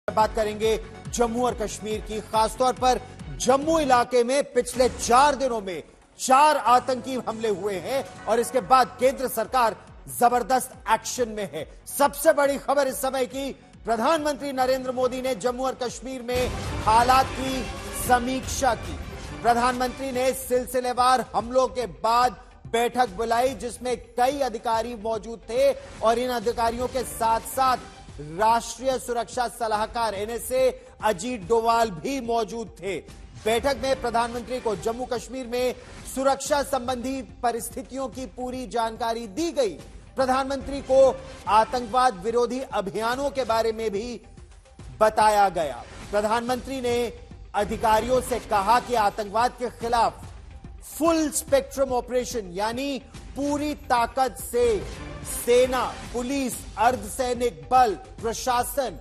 बात करेंगे जम्मू और कश्मीर की। खासतौर पर जम्मू इलाके में पिछले 4 दिनों में 4 आतंकी हमले हुए हैं और इसके बाद केंद्र सरकार जबरदस्त एक्शन में है। सबसे बड़ी खबर इस समय की, प्रधानमंत्री नरेंद्र मोदी ने जम्मू और कश्मीर में हालात की समीक्षा की। प्रधानमंत्री ने सिलसिलेवार हमलों के बाद बैठक बुलाई जिसमें कई अधिकारी मौजूद थे और इन अधिकारियों के साथ साथ राष्ट्रीय सुरक्षा सलाहकार एनएसए अजीत डोवाल भी मौजूद थे। बैठक में प्रधानमंत्री को जम्मू कश्मीर में सुरक्षा संबंधी परिस्थितियों की पूरी जानकारी दी गई। प्रधानमंत्री को आतंकवाद विरोधी अभियानों के बारे में भी बताया गया। प्रधानमंत्री ने अधिकारियों से कहा कि आतंकवाद के खिलाफ फुल स्पेक्ट्रम ऑपरेशन यानी पूरी ताकत से सेना, पुलिस, अर्धसैनिक बल, प्रशासन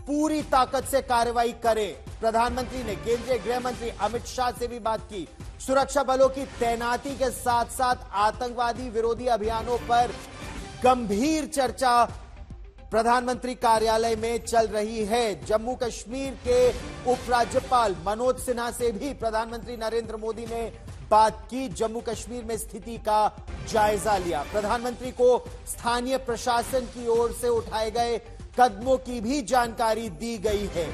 पूरी ताकत से कार्रवाई करे। प्रधानमंत्री ने केंद्रीय गृह मंत्री अमित शाह से भी बात की। सुरक्षा बलों की तैनाती के साथ साथ आतंकवादी विरोधी अभियानों पर गंभीर चर्चा प्रधानमंत्री कार्यालय में चल रही है। जम्मू कश्मीर के उपराज्यपाल मनोज सिन्हा से भी प्रधानमंत्री नरेंद्र मोदी ने बात की। जम्मू कश्मीर में स्थिति का जायजा लिया। प्रधानमंत्री को स्थानीय प्रशासन की ओर से उठाए गए कदमों की भी जानकारी दी गई है।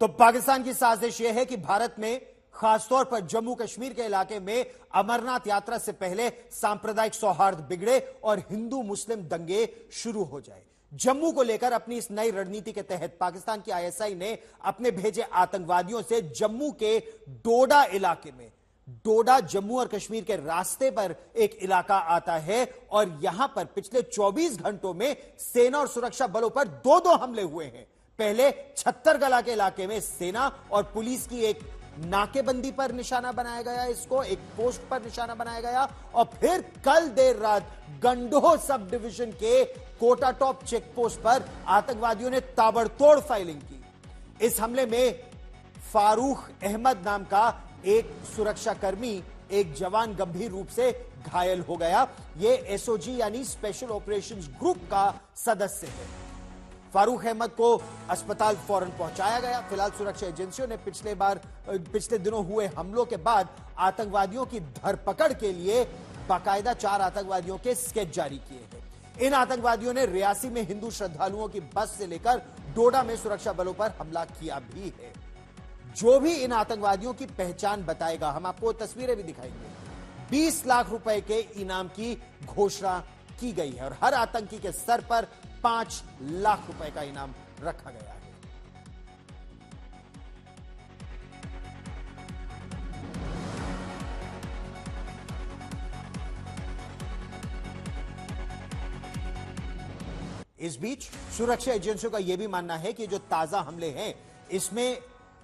तो पाकिस्तान की साजिश यह है कि भारत में खासतौर पर जम्मू कश्मीर के इलाके में अमरनाथ यात्रा से पहले सांप्रदायिक सौहार्द बिगड़े और हिंदू मुस्लिम दंगे शुरू हो जाए। जम्मू को लेकर अपनी इस नई रणनीति के तहत पाकिस्तान की आईएसआई ने अपने भेजे आतंकवादियों से जम्मू के डोडा इलाके में, डोडा जम्मू और कश्मीर के रास्ते पर एक इलाका आता है और यहां पर पिछले 24 घंटों में सेना और सुरक्षा बलों पर 2-2 हमले हुए हैं। पहले छत्तरगला के इलाके में सेना और पुलिस की एक नाकेबंदी पर निशाना बनाया गया, इसको एक पोस्ट पर निशाना बनाया गया और फिर कल देर रात गंडोह सब डिवीजन के कोटा टॉप चेक पोस्ट पर आतंकवादियों ने ताबड़तोड़ फायरिंग की। इस हमले में फारूक अहमद नाम का एक सुरक्षाकर्मी, एक जवान गंभीर रूप से घायल हो गया। यह एसओजी यानी स्पेशल ऑपरेशंस ग्रुप का सदस्य है। फारूक अहमद को अस्पताल फौरन पहुंचाया गया। फिलहाल सुरक्षा एजेंसियों ने पिछले दिनों हुए हमलों के बाद आतंकवादियों की धरपकड़ के लिए बाकायदा 4 आतंकवादियों के स्केच जारी किए हैं। इन आतंकवादियों ने रियासी में हिंदू श्रद्धालुओं की बस से लेकर डोडा में सुरक्षा बलों पर हमला किया भी है। जो भी इन आतंकवादियों की पहचान बताएगा, हम आपको तस्वीरें भी दिखाएंगे। 20 लाख रुपए के इनाम की घोषणा की गई है और हर आतंकी के सर पर 5 लाख रुपए का इनाम रखा गया है। इस बीच सुरक्षा एजेंसियों का यह भी मानना है कि जो ताजा हमले हैं इसमें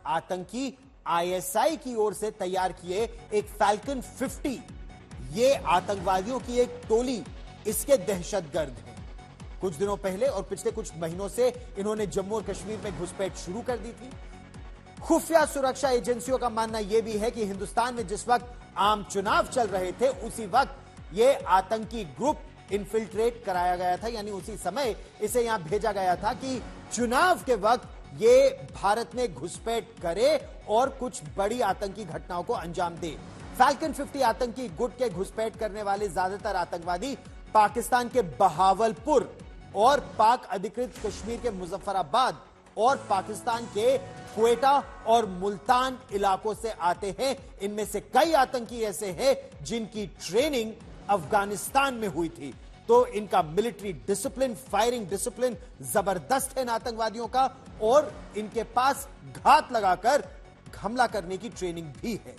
आतंकी आईएसआई की ओर से तैयार किए एक फैल्कन 50, ये आतंकवादियों की एक टोली इसके दहशतगर्द हैं। कुछ दिनों पहले और पिछले कुछ महीनों से इन्होंने जम्मू और कश्मीर में घुसपैठ शुरू कर दी थी। खुफिया सुरक्षा एजेंसियों का मानना यह भी है कि हिंदुस्तान में जिस वक्त आम चुनाव चल रहे थे उसी वक्त यह आतंकी ग्रुप इन्फिल्ट्रेट कराया गया था, यानी उसी समय इसे यहां भेजा गया था कि चुनाव के वक्त ये भारत में घुसपैठ करे और कुछ बड़ी आतंकी घटनाओं को अंजाम दे। फैल्कन 50 आतंकी गुट के घुसपैठ करने वाले ज्यादातर आतंकवादी पाकिस्तान के बहावलपुर और पाक अधिकृत कश्मीर के मुजफ्फराबाद और पाकिस्तान के क्वेटा और मुल्तान इलाकों से आते हैं। इनमें से कई आतंकी ऐसे हैं जिनकी ट्रेनिंग अफगानिस्तान में हुई थी। तो इनका मिलिट्री डिसिप्लिन, फायरिंग डिसिप्लिन जबरदस्त है इन आतंकवादियों का और इनके पास घात लगाकर हमला करने की ट्रेनिंग भी है।